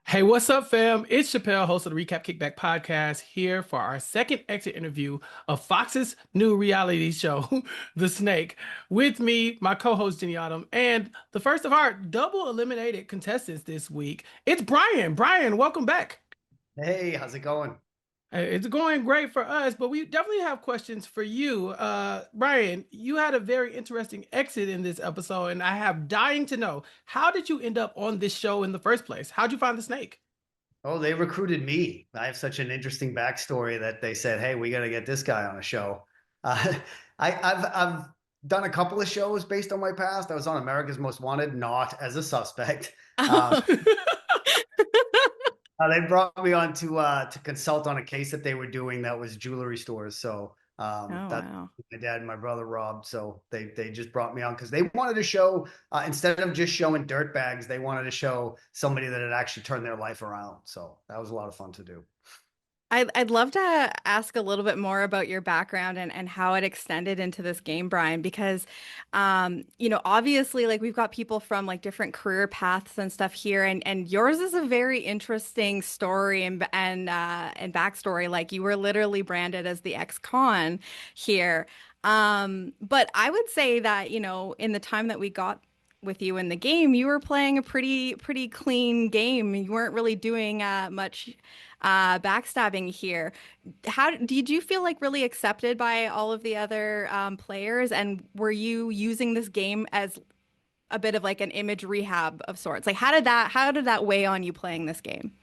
Hey, what's up, fam? It's Chappell, host of the Recap Kickback podcast, here for our second exit interview of Fox's new reality show, The Snake. With me, my co-host Jenny Autumn, and the first of our double eliminated contestants this week. It's Brian. Brian, welcome back. Hey, how's it going? It's going great for us, but we definitely have questions for you. Brian, you had a very interesting exit in this episode, and I have dying to know, how did you end up on this show in the first place? How'd you find the snake? Oh, they recruited me. I have such an interesting backstory that they said, "Hey, we got to get this guy on a show." Uh, I've done a couple of shows based on my past. I was on America's Most Wanted, not as a suspect. Um, they brought me on to consult on a case that they were doing that was jewelry stores. So Oh, that's wow. my dad and my brother robbed. So they just brought me on because they wanted to show instead of just showing dirt bags, they wanted to show somebody that had actually turned their life around. So that was a lot of fun to do. I'd love to ask a little bit more about your background and how it extended into this game, Brian, because obviously like we've got people from like different career paths and stuff here, and yours is a very interesting story and backstory. Like you were literally branded as the ex-con here. But I would say that, in the time that we got with you in the game, you were playing a pretty clean game. You weren't really doing much backstabbing here. How did you feel like really accepted by all of the other players? And were you using this game as a bit of like an image rehab of sorts? Like how did that weigh on you playing this game?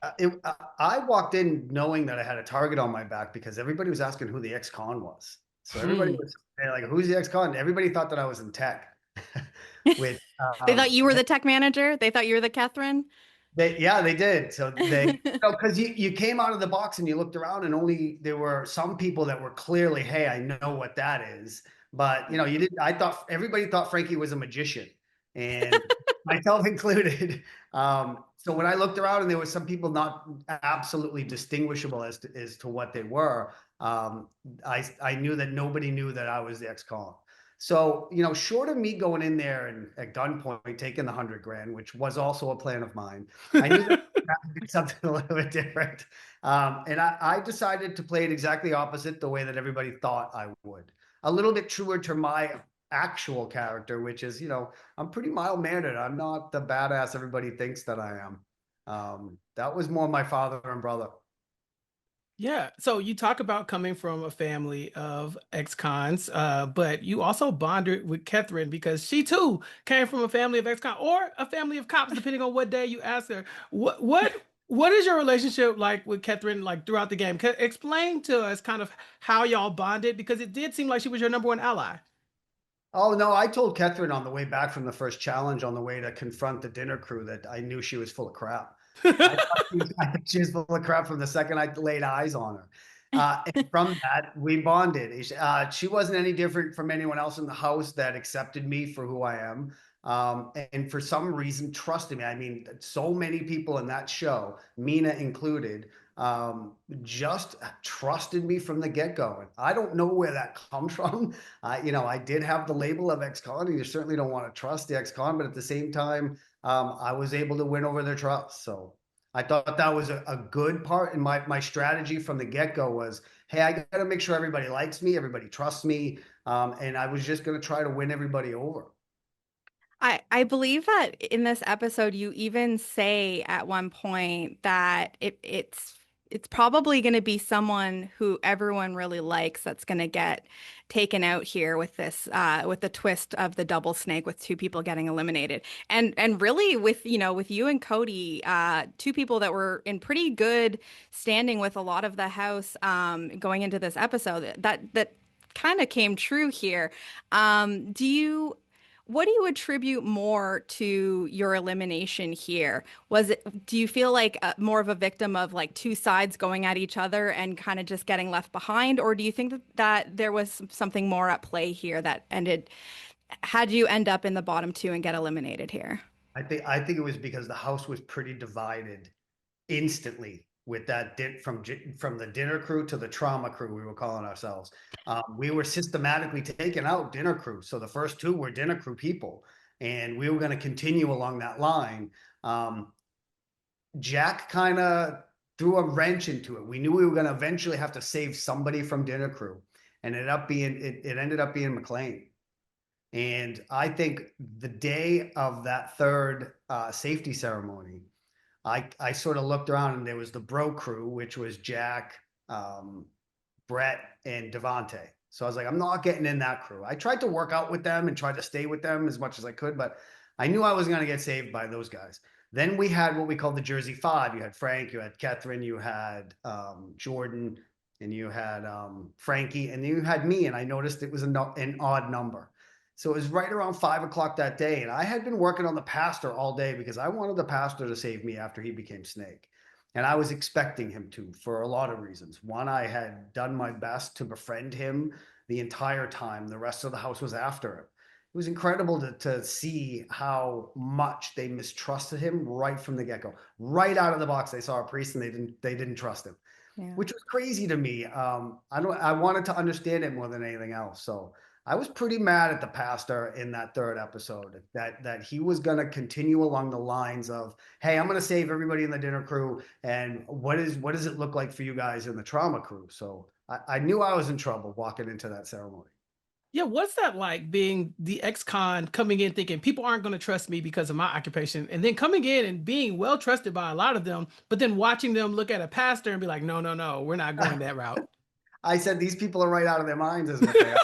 I walked in knowing that I had a target on my back because everybody was asking who the ex-con was. So everybody Hmm. was like, "Who's the ex-con?" Everybody thought that I was in tech, which They thought you were the tech manager. They thought you were the Catherine. yeah, they did. So because you came out of the box and you looked around and only there were some people that were clearly, hey, I know what that is. But you didn't. I thought everybody thought Frankie was a magician, and myself included. So when I looked around and there were some people not absolutely distinguishable as to what they were, I knew that nobody knew that I was the ex-con. So, short of me going in there and at gunpoint taking the 100 grand, which was also a plan of mine, I knew that I had to do something a little bit different. And I decided to play it exactly opposite the way that everybody thought I would. A little bit truer to my actual character, which is, I'm pretty mild-mannered. I'm not the badass everybody thinks that I am. That was more my father and brother. Yeah, so you talk about coming from a family of ex-cons, but you also bonded with Katherine because she too came from a family of ex-cons or a family of cops, depending on what day you ask her. What is your relationship like with Katherine, like throughout the game? Explain to us kind of how y'all bonded because it did seem like she was your number one ally. Oh no, I told Katherine on the way back from the first challenge on the way to confront the dinner crew that I knew she was full of crap. I thought she was full of crap from the second I laid eyes on her. And from that, we bonded. She wasn't any different from anyone else in the house that accepted me for who I am. And for some reason, trusted me. I mean, so many people in that show, Mina included, just trusted me from the get-go. And I don't know where that comes from. I did have the label of ex-con, and you certainly don't want to trust the ex-con, but at the same time, I was able to win over their trust. So I thought that was a good part. And my strategy from the get-go was, hey, I got to make sure everybody likes me, everybody trusts me, and I was just going to try to win everybody over. I believe that in this episode you even say at one point that it's probably going to be someone who everyone really likes that's going to get taken out here with this with the twist of the double snake with two people getting eliminated. And really with with you and Cody, two people that were in pretty good standing with a lot of the house going into this episode, that kind of came true here. Do you What do you attribute more to your elimination here? Do you feel like more of a victim of like two sides going at each other and kind of just getting left behind? Or do you think that there was something more at play here that had you end up in the bottom two and get eliminated here? I think it was because the house was pretty divided instantly with that from the dinner crew to the trauma crew we were calling ourselves. We were systematically taking out dinner crew. So the first two were dinner crew people, and we were going to continue along that line. Jack kind of threw a wrench into it. We knew we were going to eventually have to save somebody from dinner crew, and it ended up being McLean. And I think the day of that third safety ceremony, I sort of looked around and there was the bro crew, which was Jack, um, Brett, and Devontae. So I was like, I'm not getting in that crew. I tried to work out with them and tried to stay with them as much as I could, but I knew I was going to get saved by those guys. Then we had what we called the Jersey Five. You had Frank, you had Katherine, you had Jordan, and you had Frankie, and then you had me. And I noticed it was an odd number. So it was right around 5 o'clock that day. And I had been working on the pastor all day because I wanted the pastor to save me after he became Snake. And I was expecting him to for a lot of reasons. One, I had done my best to befriend him the entire time. The rest of the house was after him. It was incredible to see how much they mistrusted him right from the get-go. Right out of the box, they saw a priest and they didn't trust him, Yeah. which was crazy to me. I wanted to understand it more than anything else. So I was pretty mad at the pastor in that third episode that he was going to continue along the lines of, "Hey, I'm going to save everybody in the dinner crew, and what does it look like for you guys in the trauma crew?" So I knew I was in trouble walking into that ceremony. Yeah, what's that like being the ex-con coming in thinking people aren't going to trust me because of my occupation, and then coming in and being well trusted by a lot of them, but then watching them look at a pastor and be like, no, no, no, we're not going that route. I said these people are right out of their minds, is what they are.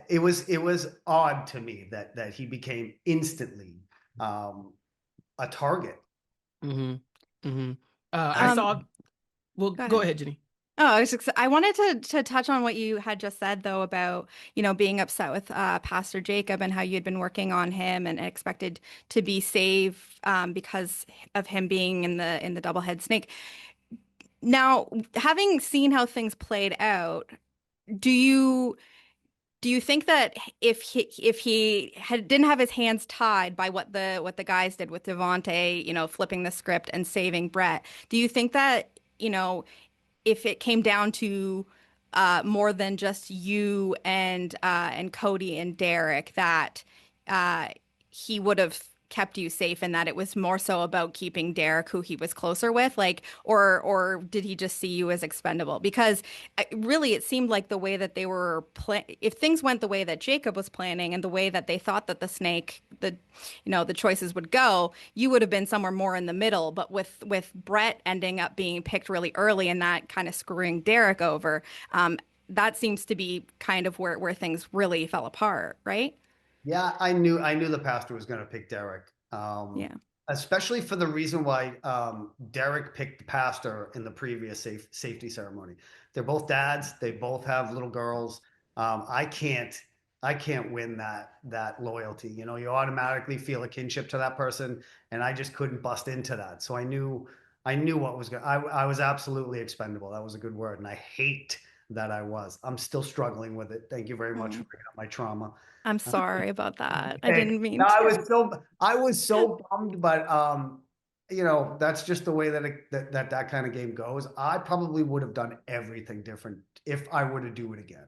It was odd to me that he became instantly um, a target. hmm hmm I I saw. Um, Well, Go go ahead. ahead, Jenny. Oh, I wanted to touch on what you had just said though about, being upset with Pastor Jacob and how you had been working on him and expected to be saved because of him being in the double head snake. Now, having seen how things played out, do you do you think that if he didn't have his hands tied by what the guys did with Devontae, flipping the script and saving Brett, do you think that, if it came down to more than just you and Cody and Derek, that uh, he would have kept you safe, and that it was more so about keeping Derek, who he was closer with, like, or did he just see you as expendable? Because really, it seemed like the way that they were if things went the way that Jacob was planning and the way that they thought that the choices would go, you would have been somewhere more in the middle. But with Brett ending up being picked really early and that kind of screwing Derek over, that seems to be kind of where things really fell apart, right? Yeah, I knew the pastor was going to pick Derek, Yeah. especially for the reason why Derek picked the pastor in the previous safety ceremony. They're both dads. They both have little girls. I can't win that loyalty. You automatically feel a kinship to that person, and I just couldn't bust into that. So I knew what was going. I was absolutely expendable. That was a good word, and I hate that I was. I'm still struggling with it. Thank you very much for Oh, bringing up my trauma. I'm sorry about that. I Hey, didn't mean no, I to. was so bummed, but that's just the way that kind of game goes. I probably would have done everything different if I were to do it again.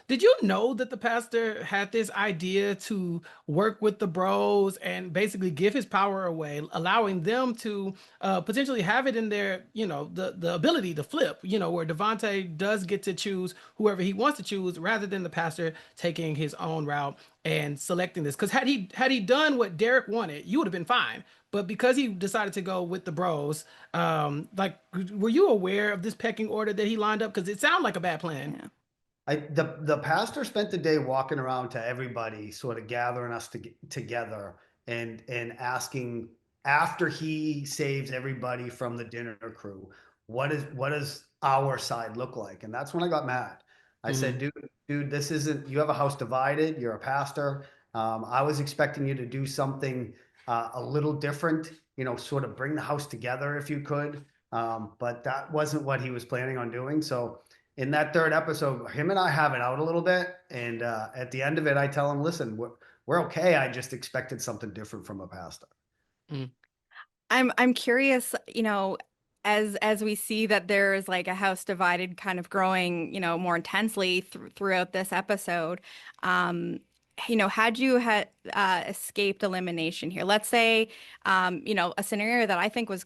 Did you know that the pastor had this idea to work with the bros and basically give his power away, allowing them to potentially have it in their, the ability to flip, where Devontae does get to choose whoever he wants to choose rather than the pastor taking his own route and selecting this? Because had he done what Derek wanted, you would have been fine. But because he decided to go with the bros, like, were you aware of this pecking order that he lined up? Because it sounded like a bad plan. Yeah. The pastor spent the day walking around to everybody, sort of gathering us together and asking after he saves everybody from the dinner crew, what does our side look like? And that's when I got mad. I said, Mhm. dude, this isn't. You have a house divided. You're a pastor. I was expecting you to do something a little different. Sort of bring the house together if you could. But that wasn't what he was planning on doing. So in that third episode, him and I have it out a little bit, and at the end of it, I tell him, "Listen, we're okay. I just expected something different from a pastor." Mhm. I'm curious, as we see that there is like a house divided kind of growing, more intensely throughout this episode. Um, had you had escaped elimination here, let's say, a scenario that I think was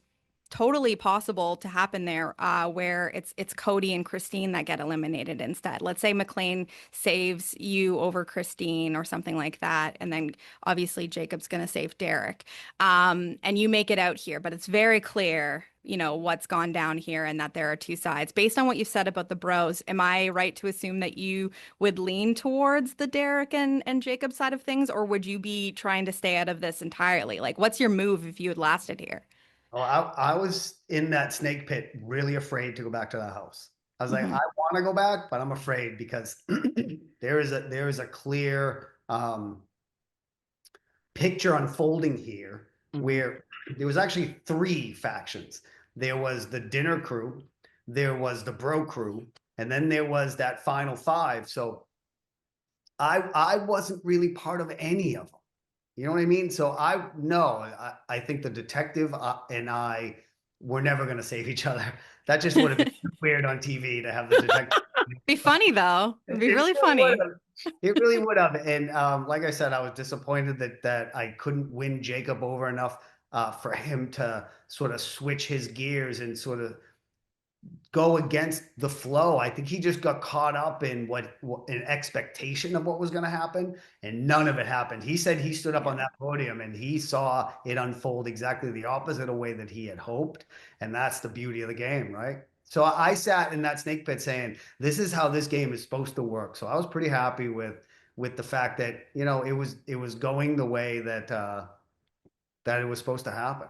totally possible to happen there, where it's Cody and Christine that get eliminated instead. Let's say McLean saves you over Christine or something like that, and then obviously Jacob's gonna save Derek, and you make it out here, but it's very clear. What's gone down here and that there are two sides. Based on what you said about the bros, am I right to assume that you would lean towards the Derek and Jacob side of things, or would you be trying to stay out of this entirely? Like, what's your move if you had lasted here? Oh, I was in that snake pit, really afraid to go back to that house. I was like, Hmm. I want to go back, but I'm afraid because there is a clear picture unfolding here Mhm. where there was actually three factions. There was the dinner crew, there was the bro crew, and then there was that final five. So I wasn't really part of any of them. You know what I mean? So I no, I think the detective and I were never going to save each other. That just would have been weird on TV to have the detective. Be funny though. It'd be It really really would funny. have. It really would have. And like I said, I was disappointed that I couldn't win Jacob over enough for him to sort of switch his gears and sort of go against the flow. I think he just got caught up in what an expectation of what was going to happen, and none of it happened. He said he stood up on Yeah. that podium and he saw it unfold exactly the opposite of way that he had hoped, and that's the beauty of the game, right? So I sat in that snake pit saying, "This is how this game is supposed to work." So I was pretty happy with the fact that it was going the way that it was supposed to happen.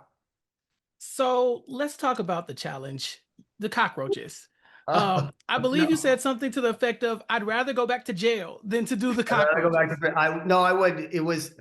So let's talk about the challenge, the cockroaches. Oh, I believe you no. said something to the effect of, "I'd rather go back to jail than to do the I'd rather go back cockroaches." to I no, I would. It was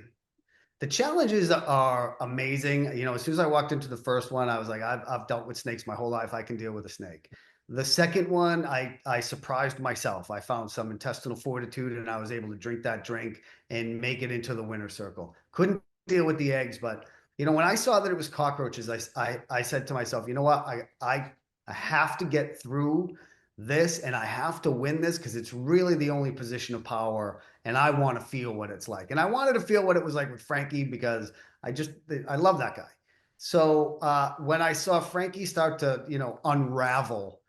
the challenges are amazing. As soon as I walked into the first one, I was like, I've dealt with snakes my whole life. I can deal with a snake. The second one, I surprised myself. I found some intestinal fortitude, and I was able to drink that drink and make it into the winner's circle. Couldn't deal with the eggs, but when I saw that it was cockroaches, I said to myself, you know what, I have to get through this, and I have to win this because it's really the only position of power and I want to feel what it's like. And I wanted to feel what it was like with Frankie because I love that guy. So when I saw Frankie start to unravel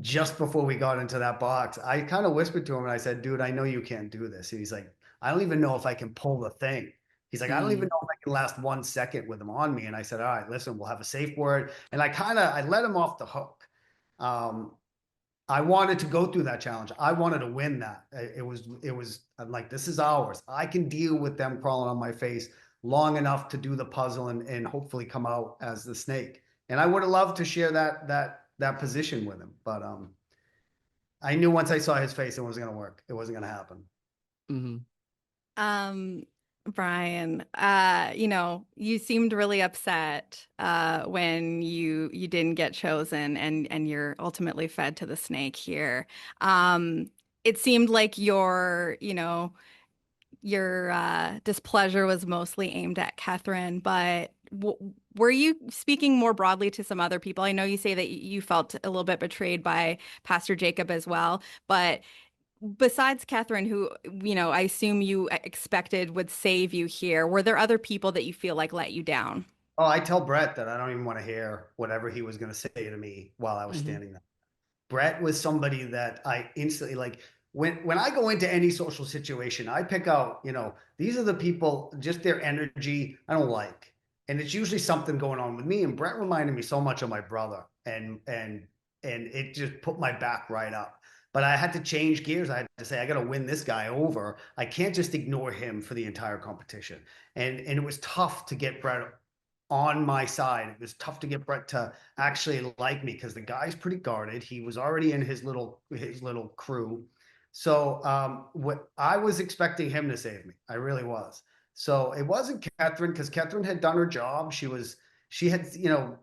just before we got into that box, I kind of whispered to him and I said, "Dude, I know you can't do this." And he's like, "I don't even know if I can pull the thing." He's like, "I don't even Mm. know if I can last 1 second with him on me." And I said, "All right, listen, we'll have a safe word." And I let him off the hook. Um, I wanted to go through that challenge. I wanted to win that. I'm like, this is ours. I can deal with them crawling on my face long enough to do the puzzle and hopefully come out as the snake. And I would have loved to share that position with him. But I knew once I saw his face, it wasn't going to work. It wasn't going to happen. Mhm. Um, Brian, you seemed really upset when you didn't get chosen and you're ultimately fed to the snake here. Um, it seemed like your displeasure was mostly aimed at Katherine, but w were you speaking more broadly to some other people? I know you say that you felt a little bit betrayed by Pastor Jacob as well, but besides Katherine, who, I assume you expected would save you here, were there other people that you feel like let you down? Oh, I tell Brett that I don't even want to hear whatever he was going to say to me while I was Mhm. standing there. Brett was somebody that I instantly like when I go into any social situation, I pick out, these are the people, just their energy I don't like. And it's usually something going on with me. And Brett reminded me so much of my brother. And it just put my back right up. But I had to change gears. I had to say, I got to win this guy over. I can't just ignore him for the entire competition. And it was tough to get Brett on my side. It was tough to get Brett to actually like me because the guy's pretty guarded. He was already in his little crew. So what I was expecting him to save me. I really was. So it wasn't Katherine because Katherine had done her job. She had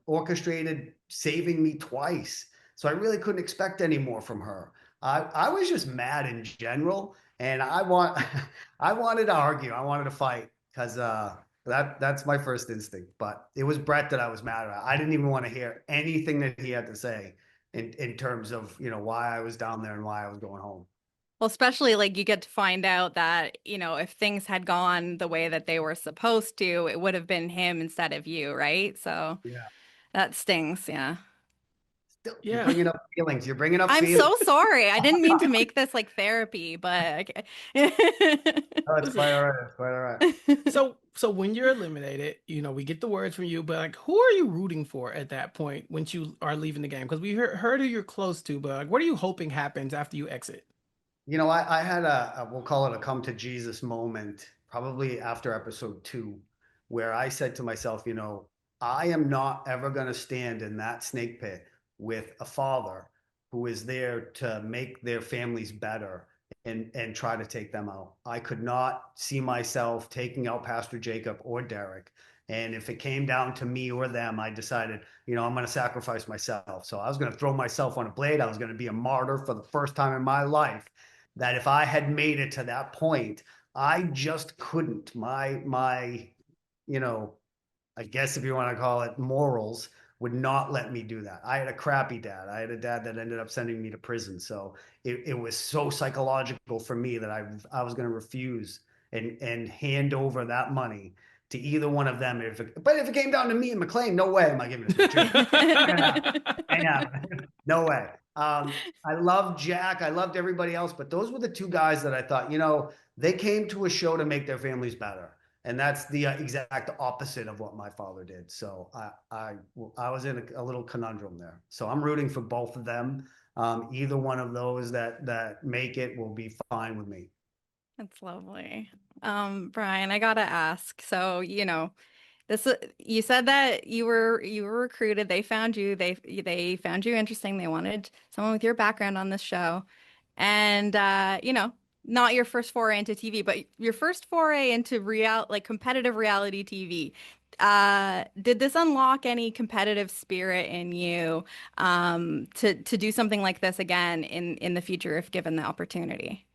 orchestrated saving me twice. So I really couldn't expect any more from her. I was just mad in general, and I wanted to argue. I wanted to fight because that's my first instinct. But it was Brett that I was mad at. I didn't even want to hear anything that he had to say in terms of why I was down there and why I was going home. Well, especially like you get to find out that, if things had gone the way that they were supposed to, it would have been him instead of you, right? So Yeah. that stings, yeah. Still, you're Yeah. bringing up feelings. You're bringing up I'm feelings. so sorry. I didn't mean to make this like therapy, but okay. Oh, it's quite all right. It's quite all right. So when you're eliminated, we get the words from you, but like, who are you rooting for at that point once you are leaving the game? Because we heard who you're close to, but like, what are you hoping happens after you exit? I had we'll call it a come to Jesus moment, probably after episode 2, where I said to myself, I am not ever going to stand in that snake pit with a father who is there to make their families better and try to take them out. I could not see myself taking out Pastor Jacob or Derek. And if it came down to me or them, I decided, I'm going to sacrifice myself. So I was going to throw myself on a blade. I was going to be a martyr for the first time in my life, that if I had made it to that point, I just couldn't. You know, I guess if you want to call it morals, would not let me do that. I had a crappy dad. I had a dad that ended up sending me to prison. So it was so psychological for me that I was going to refuse and hand over that money to either one of them. But if it came down to me and McLean, no way am I giving it to Joe. Yeah, no way. I loved Jack. I loved everybody else, but those were the two guys that I thought, they came to a show to make their families better. And that's the exact opposite of what my father did. So I was in a little conundrum there. So I'm rooting for both of them. Either one of those that make it will be fine with me. That's lovely. Brian, I gotta ask. So, this you said that you were recruited. They found you. They found you interesting. They wanted someone with your background on this show. And not your first foray into TV, but your first foray into competitive reality TV. Did this unlock any competitive spirit in you to do something like this again in the future if given the opportunity?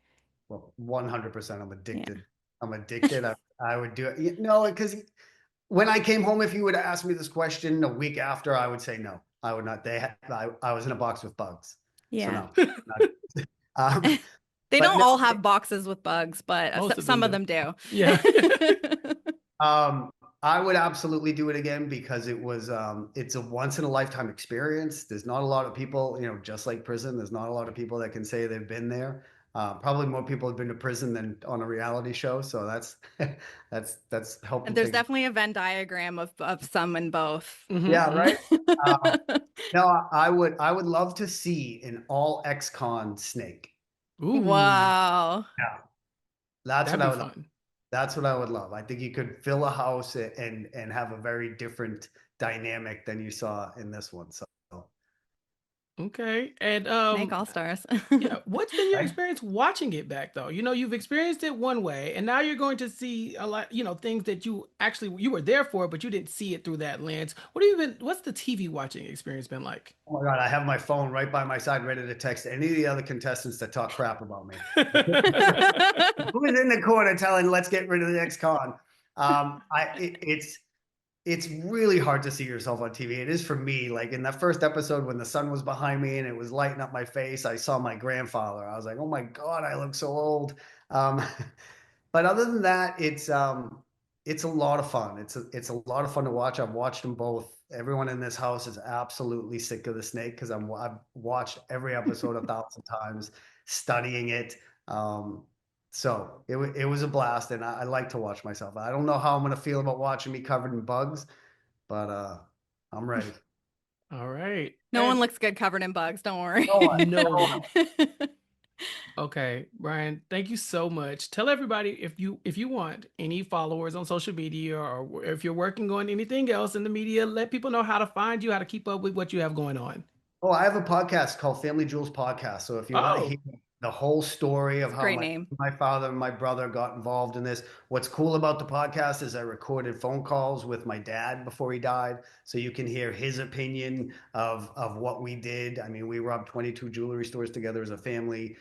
Well, 100%. I'm Yeah. addicted. I'm addicted. I would do it. No, because when I came home, if you would have asked me this question a week after, I would say no. I would not. I was in a box with bugs. So Yeah. no. Um, They but don't no, all have boxes with bugs, but Most of them some of do. them do. Yeah. um, I would absolutely do it again because it's a once in a lifetime experience. There's not a lot of people, just like prison, there's not a lot of people that can say they've been there. Probably more people have been to prison than on a reality show. So that's, that's helping There's things. definitely a Venn diagram of some and both. Hmm. Yeah. Hmm. Right. Um, no, I would love to see an all ex-con snake. Ooh, Wow. Yeah. That's that'd what I be would fun. That's what I would love. I think you could fill a house and have a very different dynamic than you saw in this one. So, Okay. And Snake All Stars. yeah, what's been your right? experience watching it back though? You've experienced it one way, and now you're going to see a lot, things that you were there for, but you didn't see it through that lens. What's the TV watching experience been like? Oh my God, I have my phone right by my side, ready to text any of the other contestants that talk crap about me. Who's in the corner telling, "Let's get rid of the ex-con"? It's really hard to see yourself on TV. It is for me. Like in that first episode when the sun was behind me and it was lighting up my face, I saw my grandfather. I was like, oh my God, I look so old. Um, but other than that, it's a lot of fun. It's a lot of fun to watch. I've watched them both. Everyone in this house is absolutely sick of the snake because I've watched every episode 1,000 times, studying it. Um, so it was a blast, and I like to watch myself. I don't know how I'm gonna feel about watching me covered in bugs, but I'm ready. All right. No one And looks good covered in bugs, don't worry. No one, no no one. Okay, Brian, thank you so much. Tell everybody if you want any followers on social media or if you're working on anything else in the media, let people know how to find you, how to keep up with what you have going on. Oh, I have a podcast called Family Jewels Podcast. So if you want to hear Oh, the whole story of It's a how great my name. my father and my brother got involved in this, what's cool about the podcast is I recorded phone calls with my dad before he died, so you can hear his opinion of what we did. I mean, we robbed 22 jewelry stores together as a family.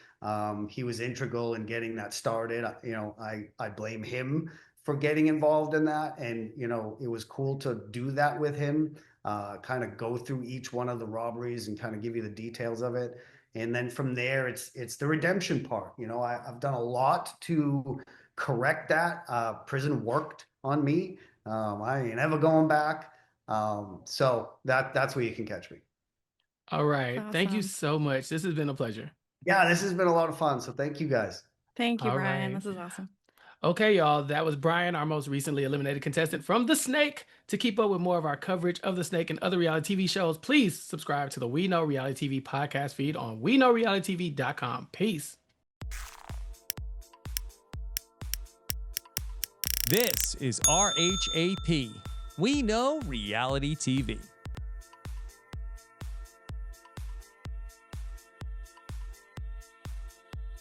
He was integral in getting that started. I blame him for getting involved in that, and it was cool to do that with him, kind of go through each one of the robberies and kind of give you the details of it. And then from there, it's the redemption part. You know, I've done a lot to correct that. Prison worked on me. I ain't ever going back. So that's where you can catch me. All right. Thank you Awesome. so much. This has been a pleasure. Yeah, this has been a lot of fun. So thank you guys. Thank you, All Brian. right. This is awesome. Okay, y'all. That was Brian, our most recently eliminated contestant from The Snake. To keep up with more of our coverage of The Snake and other reality TV shows, please subscribe to the We Know Reality TV podcast feed on WeKnowRealityTV.com. Peace. This is RHAP. We know reality TV.